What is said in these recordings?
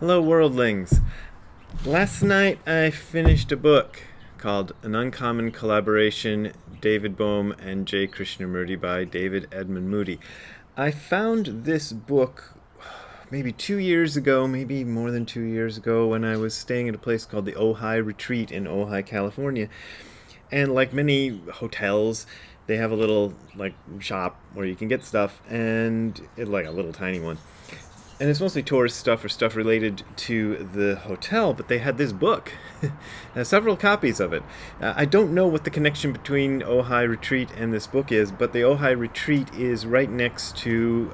Hello, worldlings. Last night I finished a book called An Uncommon Collaboration, David Bohm and J. Krishnamurti by David Edmund Moody. I found this book maybe 2 years ago, maybe more than 2 years ago, when I was staying at a place called the Ojai Retreat in Ojai, California. And like many hotels, they have a little like shop where you can get stuff, and like a little tiny one, and it's mostly tourist stuff or stuff related to the hotel, but they had this book. Several copies of it. I don't know what the connection between Ojai Retreat and this book is, but the Ojai Retreat is right next to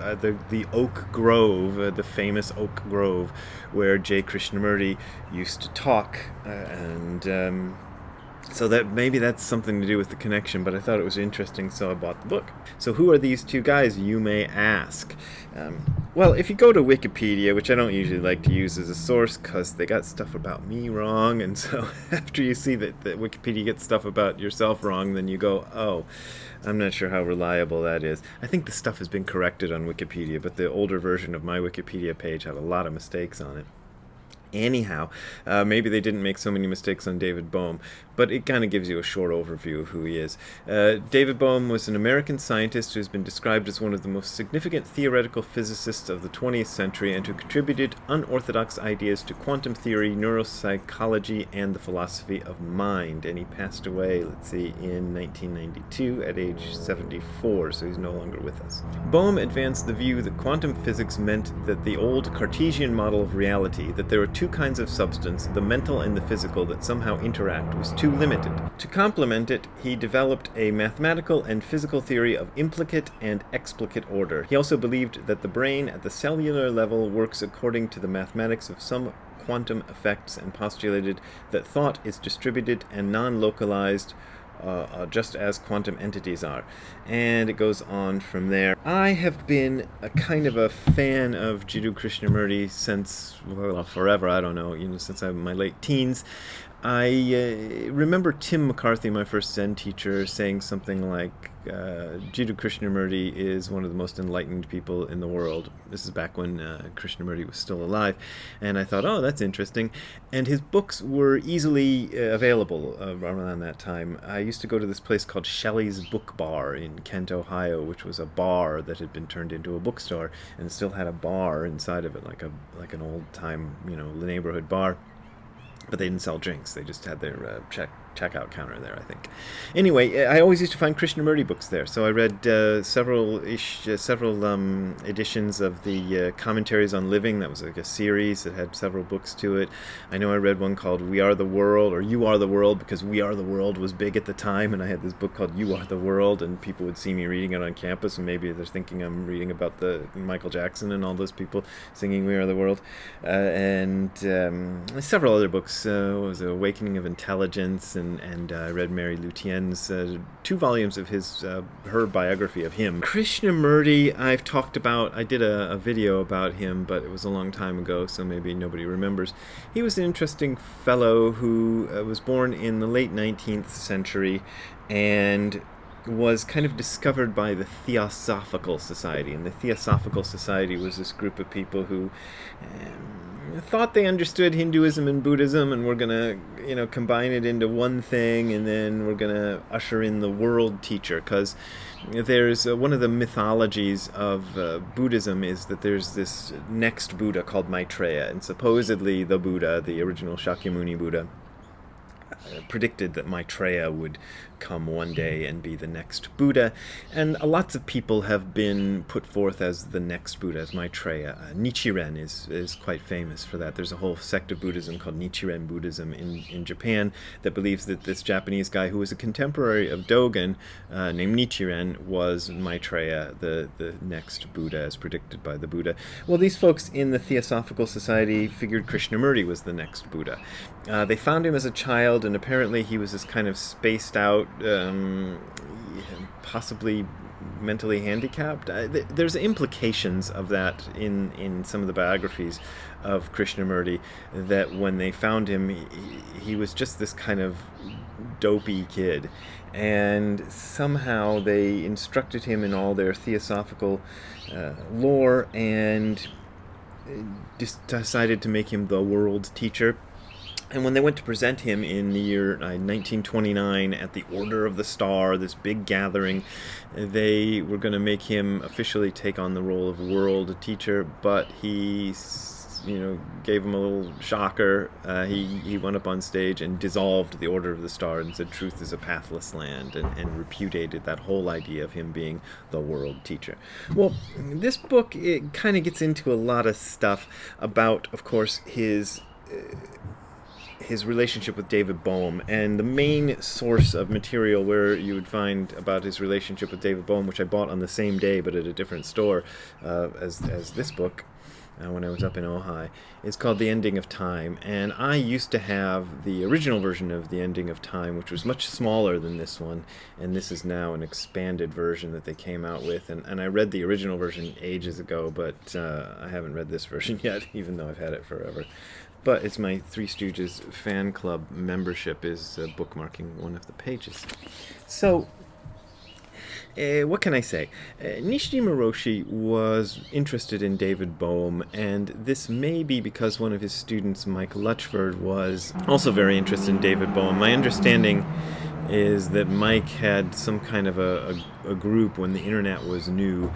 the Oak Grove, the famous Oak Grove, where J. Krishnamurti used to talk, and so that maybe that's something to do with the connection, but I thought it was interesting, so I bought the book. So who are these two guys, you may ask? Well, if you go to Wikipedia, which I don't usually like to use as a source because they got stuff about me wrong, and so after you see that Wikipedia gets stuff about yourself wrong, then you go, oh, I'm not sure how reliable that is. I think the stuff has been corrected on Wikipedia, but the older version of my Wikipedia page had a lot of mistakes on it. Anyhow, maybe they didn't make so many mistakes on David Bohm, but it kind of gives you a short overview of who he is. David Bohm was an American scientist who has been described as one of the most significant theoretical physicists of the 20th century and who contributed unorthodox ideas to quantum theory, neuropsychology, and the philosophy of mind. And he passed away, let's see, in 1992 at age 74, so he's no longer with us. Bohm advanced the view that quantum physics meant that the old Cartesian model of reality, that there were two kinds of substance, the mental and the physical, that somehow interact, was too limited. To complement it, he developed a mathematical and physical theory of implicate and explicate order. He also believed that the brain at the cellular level works according to the mathematics of some quantum effects, and postulated that thought is distributed and non-localized, just as quantum entities are. And it goes on from there. I have been a kind of a fan of Jiddu Krishnamurti since, well, forever, I don't know, since I'm in my late teens. I remember Tim McCarthy, my first Zen teacher, saying something like, Jiddu Krishnamurti is one of the most enlightened people in the world. This is back when Krishnamurti was still alive. And I thought, oh, that's interesting. And his books were easily available around that time. I used to go to this place called Shelley's Book Bar in Kent, Ohio, which was a bar that had been turned into a bookstore and still had a bar inside of it, like an old-time, neighborhood bar. But they didn't sell drinks. They just had their checkout counter there, I think. Anyway, I always used to find Krishnamurti books there. So I read several editions of the Commentaries on Living. That was like a series that had several books to it. I know I read one called We Are the World, or You Are the World, because We Are the World was big at the time. And I had this book called You Are the World, and people would see me reading it on campus, and maybe they're thinking I'm reading about the Michael Jackson and all those people singing We Are the World. And several other books. Was Awakening of Intelligence, and I read Mary Lutien's 2 volumes of her biography of him. Krishnamurti, I've talked about. I did a video about him, but it was a long time ago, so maybe nobody remembers. He was an interesting fellow who was born in the late 19th century and was kind of discovered by the Theosophical Society. And the Theosophical Society was this group of people who thought they understood Hinduism and Buddhism, and we're going to, combine it into one thing, and then we're going to usher in the world teacher, because there's one of the mythologies of Buddhism is that there's this next Buddha called Maitreya, and supposedly the Buddha, the original Shakyamuni Buddha, predicted that Maitreya would come one day and be the next Buddha, and lots of people have been put forth as the next Buddha, as Maitreya. Nichiren is quite famous for that. There's a whole sect of Buddhism called Nichiren Buddhism in Japan that believes that this Japanese guy who was a contemporary of Dogen, named Nichiren, was Maitreya, the next Buddha as predicted by the Buddha. Well, these folks in the Theosophical Society figured Krishnamurti was the next Buddha. They found him as a child, and apparently he was this kind of spaced out, possibly mentally handicapped. There's implications of that in some of the biographies of Krishnamurti, that when they found him, he was just this kind of dopey kid, and somehow they instructed him in all their theosophical lore, and decided to make him the world teacher. And when they went to present him in the year 1929 at the Order of the Star, this big gathering, they were going to make him officially take on the role of world teacher, but he, gave him a little shocker. He went up on stage and dissolved the Order of the Star and said truth is a pathless land, and repudiated that whole idea of him being the world teacher. Well, this book, it kind of gets into a lot of stuff about, of course, his relationship with David Bohm, and the main source of material where you would find about his relationship with David Bohm, which I bought on the same day but at a different store as this book when I was up in Ojai, is called The Ending of Time. And I used to have the original version of The Ending of Time, which was much smaller than this one, and this is now an expanded version that they came out with. And I read the original version ages ago, but I haven't read this version yet, even though I've had it forever. But it's my Three Stooges fan club membership is bookmarking one of the pages. So, what can I say? Nishijima Roshi was interested in David Bohm, and this may be because one of his students, Mike Lutchford, was also very interested in David Bohm. My understanding is that Mike had some kind of a group when the internet was new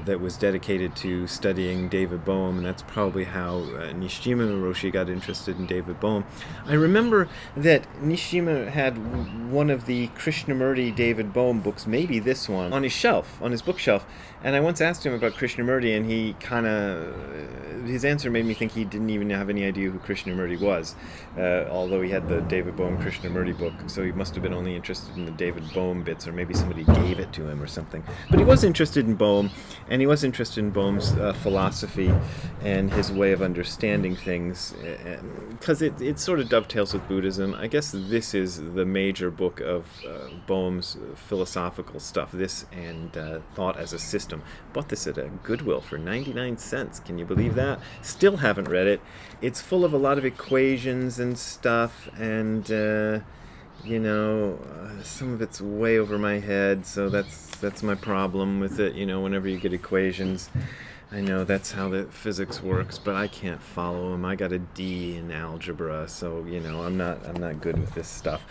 that was dedicated to studying David Bohm, and that's probably how Nishijima Roshi got interested in David Bohm. I remember that Nishijima had one of the Krishnamurti David Bohm books, maybe this one, on his shelf, on his bookshelf, and I once asked him about Krishnamurti, and he his answer made me think he didn't even have any idea who Krishnamurti was, although he had the David Bohm Krishnamurti book, so he must have been only interested in the David Bohm bits, or maybe somebody gave it to him or something. But he was interested in Bohm, and he was interested in Bohm's philosophy and his way of understanding things, because it sort of dovetails with Buddhism. I guess this is the major book of Bohm's philosophical stuff, this and Thought as a System. Bought this at a Goodwill for 99 cents. Can you believe that? Still haven't read it. It's full of a lot of equations and stuff, and some of it's way over my head, so that's my problem with it. Whenever you get equations, I know that's how the physics works, but I can't follow them. I got a D in algebra, so I'm not good with this stuff.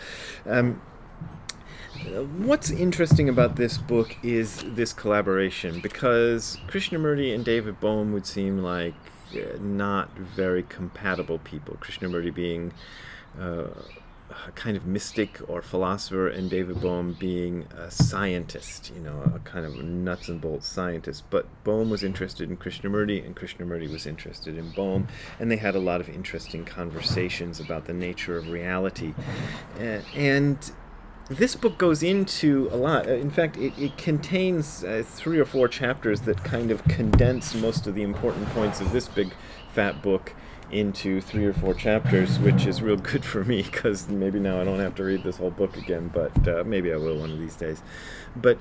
What's interesting about this book is this collaboration, because Krishnamurti and David Bohm would seem like not very compatible people. Krishnamurti being a kind of mystic or philosopher, and David Bohm being a scientist, a kind of nuts and bolts scientist. But Bohm was interested in Krishnamurti, and Krishnamurti was interested in Bohm, and they had a lot of interesting conversations about the nature of reality. And this book goes into a lot. In fact, it contains 3 or 4 chapters that kind of condense most of the important points of this big fat book into 3 or 4 chapters, which is real good for me, because maybe now I don't have to read this whole book again, but maybe I will one of these days. But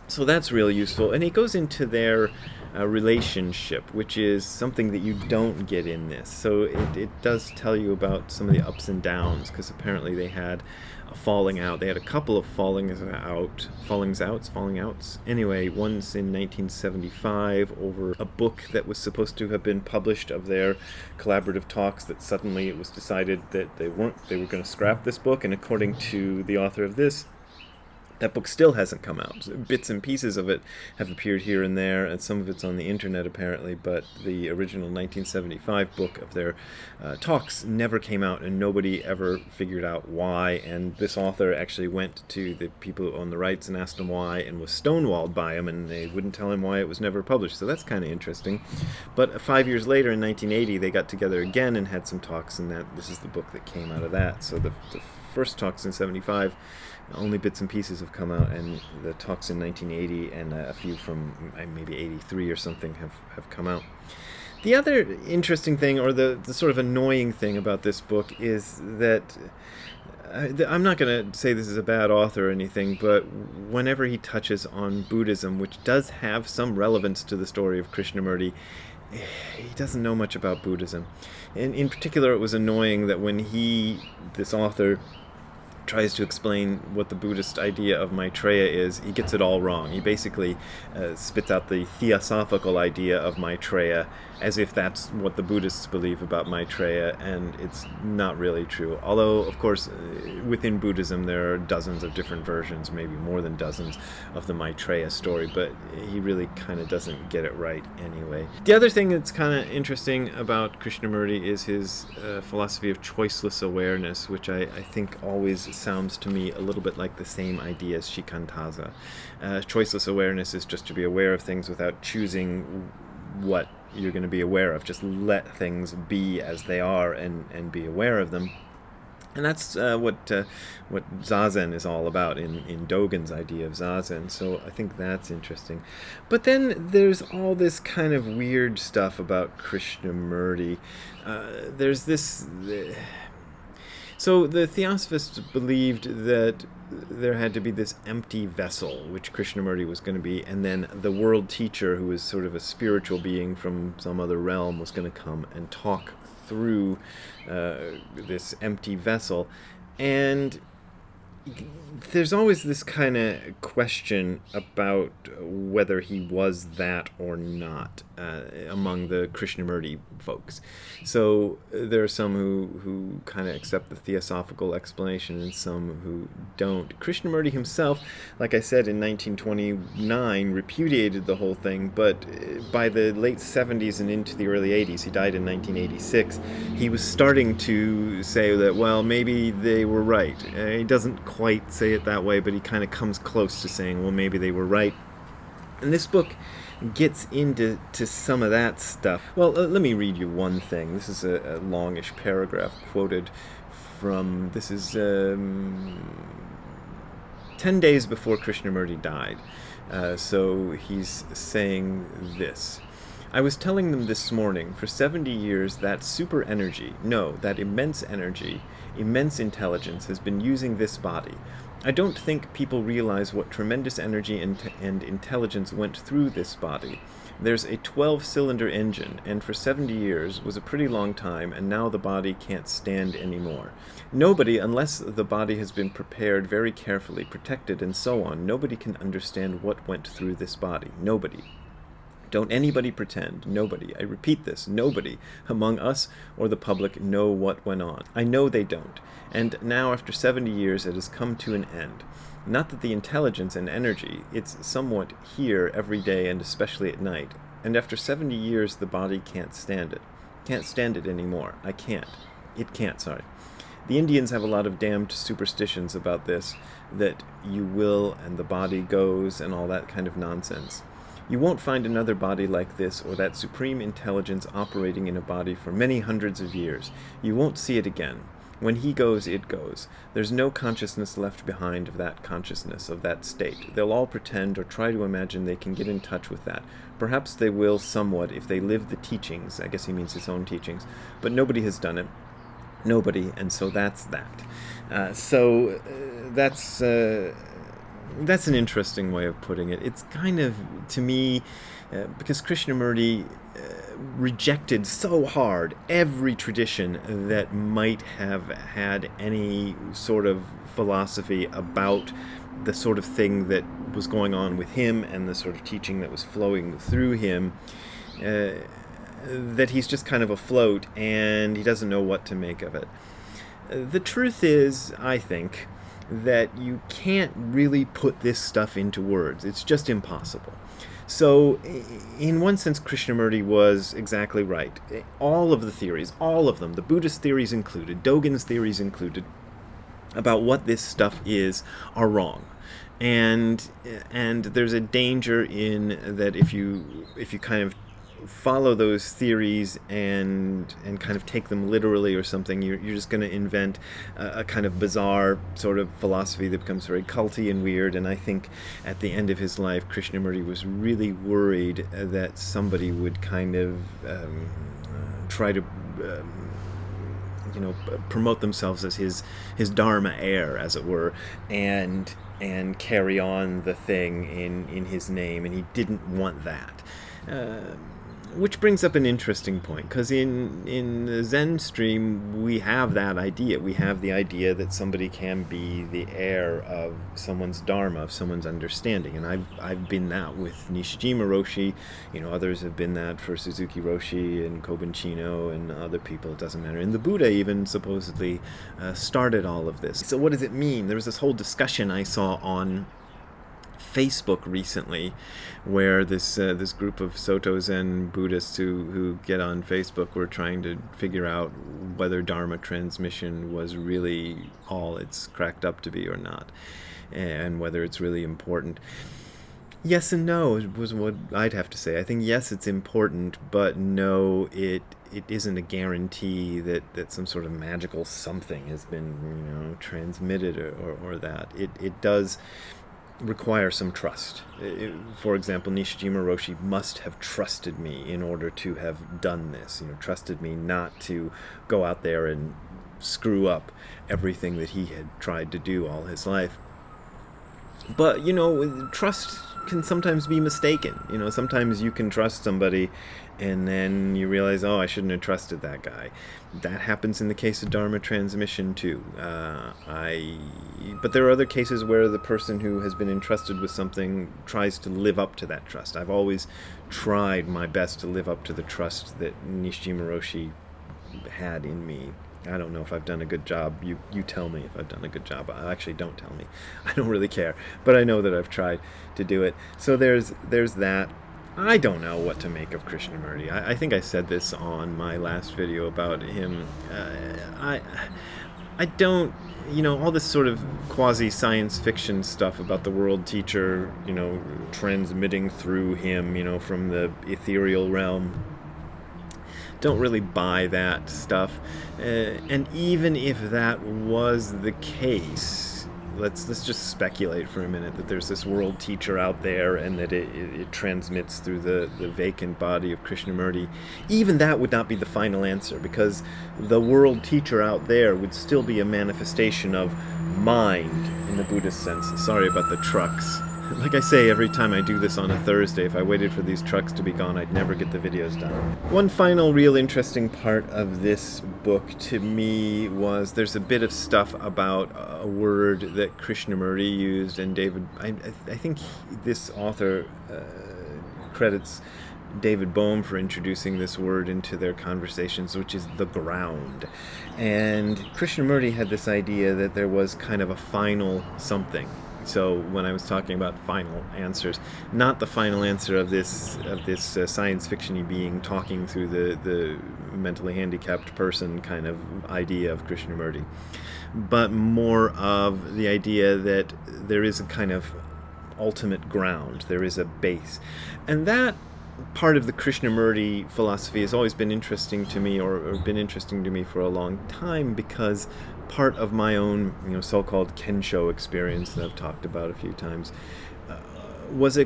so that's really useful, and it goes into their relationship, which is something that you don't get in this. So it does tell you about some of the ups and downs, because apparently they had a falling out. They had a couple of fallings outs. Anyway, one's in 1975 over a book that was supposed to have been published of their collaborative talks, that suddenly it was decided that they were going to scrap this book, and according to the author of this, that book still hasn't come out. Bits and pieces of it have appeared here and there, and some of it's on the internet apparently, but the original 1975 book of their talks never came out, and nobody ever figured out why. And this author actually went to the people who own the rights and asked them why, and was stonewalled by them, and they wouldn't tell him why it was never published. So that's kind of interesting. But 5 years later, in 1980, they got together again and had some talks, and this is the book that came out of that. So the first talks in 75, only bits and pieces have come out, and the talks in 1980 and a few from maybe 83 or something have come out. The other interesting thing, or the sort of annoying thing about this book, is that I'm not going to say this is a bad author or anything, but whenever he touches on Buddhism, which does have some relevance to the story of Krishnamurti, he doesn't know much about Buddhism. And in particular, it was annoying that when this author, tries to explain what the Buddhist idea of Maitreya is, he gets it all wrong. He basically spits out the theosophical idea of Maitreya as if that's what the Buddhists believe about Maitreya, and it's not really true. Although, of course, within Buddhism there are dozens of different versions, maybe more than dozens, of the Maitreya story, but he really kind of doesn't get it right anyway. The other thing that's kind of interesting about Krishnamurti is his philosophy of choiceless awareness, which I think always sounds to me a little bit like the same idea as shikantaza. Choiceless awareness is just to be aware of things without choosing what you're going to be aware of. Just let things be as they are and be aware of them. And that's what Zazen is all about in Dogen's idea of Zazen. So I think that's interesting. But then there's all this kind of weird stuff about Krishnamurti. There's this... So the Theosophists believed that there had to be this empty vessel, which Krishnamurti was going to be, and then the world teacher, who was sort of a spiritual being from some other realm, was going to come and talk through this empty vessel. And there's always this kind of question about whether he was that or not among the Krishnamurti folks. So there are some who kind of accept the theosophical explanation and some who don't. Krishnamurti himself, like I said, in 1929 repudiated the whole thing, but by the late 70s and into the early 80s, he died in 1986, he was starting to say that, well, maybe they were right. He doesn't quite say it that way, but he kind of comes close to saying, well, maybe they were right. And this book gets into some of that stuff. Well, let me read you one thing. This is a longish paragraph quoted from, this is 10 days before Krishnamurti died. So he's saying this. I was telling them this morning, for 70 years that super energy, no, that immense energy, immense intelligence has been using this body. I don't think people realize what tremendous energy and intelligence went through this body. There's a 12-cylinder engine, and for 70 years was a pretty long time, and now the body can't stand anymore. Nobody, unless the body has been prepared very carefully, protected, and so on, nobody can understand what went through this body. Nobody. Don't anybody pretend. Nobody. I repeat this. Nobody among us or the public know what went on. I know they don't. And now, after 70 years, it has come to an end. Not that the intelligence and energy, it's somewhat here every day and especially at night. And after 70 years, the body can't stand it. Can't stand it anymore. I can't. It can't, sorry. The Indians have a lot of damned superstitions about this, that you will and the body goes and all that kind of nonsense. You won't find another body like this or that supreme intelligence operating in a body for many hundreds of years. You won't see it again. When he goes, it goes. There's no consciousness left behind of that consciousness, of that state. They'll all pretend or try to imagine they can get in touch with that. Perhaps they will somewhat if they live the teachings. I guess he means his own teachings. But nobody has done it. Nobody, and so that's that. That's an interesting way of putting it. It's kind of, to me, because Krishnamurti rejected so hard every tradition that might have had any sort of philosophy about the sort of thing that was going on with him and the sort of teaching that was flowing through him, that he's just kind of afloat and he doesn't know what to make of it. The truth is, I think, that you can't really put this stuff into words. It's just impossible. So, in one sense, Krishnamurti was exactly right. All of the theories, all of them, the Buddhist theories included, Dogen's theories included, about what this stuff is, are wrong. And there's a danger in that if you kind of follow those theories and kind of take them literally or something, you're just going to invent a kind of bizarre sort of philosophy that becomes very culty and weird. And I think at the end of his life, Krishnamurti was really worried that somebody would kind of try to promote themselves as his dharma heir, as it were, and carry on the thing in his name, and he didn't want that. Which brings up an interesting point, because in the Zen stream we have that idea. We have the idea that somebody can be the heir of someone's dharma, of someone's understanding, and I've been that with Nishijima Roshi. Others have been that for Suzuki Roshi and Kobun Chino and other people. It doesn't matter. And the Buddha even supposedly started all of this. So what does it mean? There was this whole discussion I saw on Facebook recently, where this group of Soto Zen Buddhists who get on Facebook were trying to figure out whether Dharma transmission was really all it's cracked up to be or not, and whether it's really important. Yes and no was what I'd have to say. I think yes, it's important, but no, it isn't a guarantee that some sort of magical something has been transmitted or that. It does require some trust. For example, Nishijima Roshi must have trusted me in order to have done this. Trusted me not to go out there and screw up everything that he had tried to do all his life. But trust can sometimes be mistaken. Sometimes you can trust somebody and then you realize, oh, I shouldn't have trusted that guy. That happens in the case of Dharma transmission too. But there are other cases where the person who has been entrusted with something tries to live up to that trust. I've always tried my best to live up to the trust that Nishijima Roshi had in me. I don't know if I've done a good job. You tell me if I've done a good job. Actually, don't tell me. I don't really care. But I know that I've tried to do it. So there's that. I don't know what to make of Krishnamurti. I think I said this on my last video about him. I don't, all this sort of quasi-science fiction stuff about the world teacher, transmitting through him, from the ethereal realm. Don't really buy that stuff. And even if that was the case, let's just speculate for a minute that there's this world teacher out there and that it transmits through the vacant body of Krishnamurti. Even that would not be the final answer, because the world teacher out there would still be a manifestation of mind in the Buddhist sense. Sorry about the trucks. Like I say every time I do this on a Thursday, if I waited for these trucks to be gone, I'd never get the videos done. One final real interesting part of this book to me was there's a bit of stuff about a word that Krishnamurti used, and I think this author credits David Bohm for introducing this word into their conversations, which is the ground. And Krishnamurti had this idea that there was kind of a final something. So when I was talking about final answers, not the final answer of this science fiction-y being talking through the mentally handicapped person kind of idea of Krishnamurti, but more of the idea that there is a kind of ultimate ground, there is a base. And that part of the Krishnamurti philosophy has always been interesting to me, or been interesting to me for a long time, because part of my own, so-called Kensho experience that I've talked about a few times was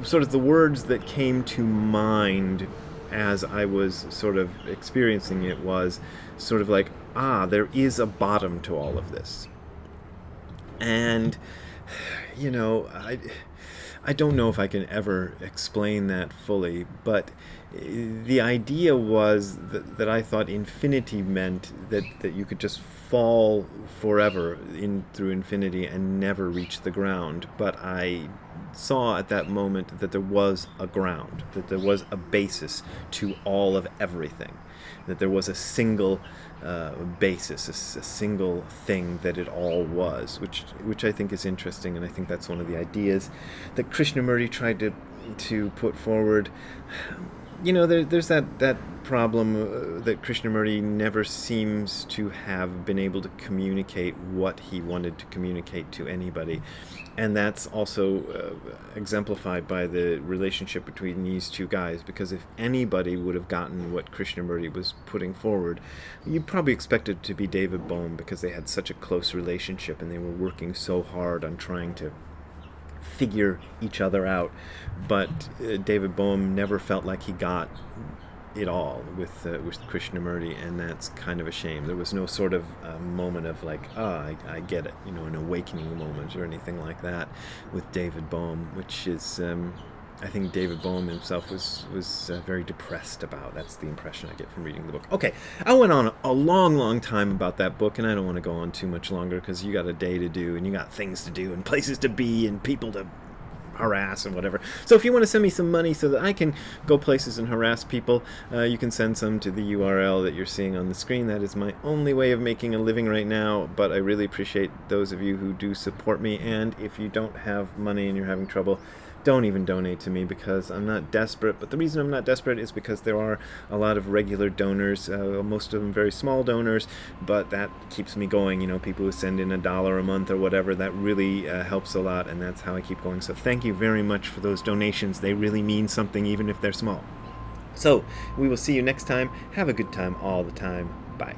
sort of the words that came to mind as I was sort of experiencing it was sort of like, there is a bottom to all of this. And, I don't know if I can ever explain that fully, but the idea was that I thought infinity meant that you could just fall forever through infinity and never reach the ground. But I saw at that moment that there was a ground, that there was a basis to all of everything, that there was a single basis, a single thing that it all was, which I think is interesting, and I think that's one of the ideas that Krishnamurti tried to put forward. There's that problem that Krishnamurti never seems to have been able to communicate what he wanted to communicate to anybody. And that's also exemplified by the relationship between these two guys, because if anybody would have gotten what Krishnamurti was putting forward, you'd probably expect it to be David Bohm, because they had such a close relationship and they were working so hard on trying to figure each other out. But David Bohm never felt like he got it all with Krishnamurti, and that's kind of a shame. There was no sort of moment of like, I get it, an awakening moment or anything like that with David Bohm, which is I think David Bohm himself was very depressed about. That's the impression I get from reading the book. Okay, I went on a long time about that book, and I don't want to go on too much longer because you got a day to do, and you got things to do, and places to be, and people to harass and whatever. So if you want to send me some money so that I can go places and harass people, you can send some to the URL that you're seeing on the screen. That is my only way of making a living right now, but I really appreciate those of you who do support me. And if you don't have money and you're having trouble, don't even donate to me, because I'm not desperate. But the reason I'm not desperate is because there are a lot of regular donors, most of them very small donors, but that keeps me going. People who send in $1 a month or whatever, that really helps a lot, and that's how I keep going. So thank you very much for those donations. They really mean something, even if they're small. So we will see you next time. Have a good time all the time. Bye.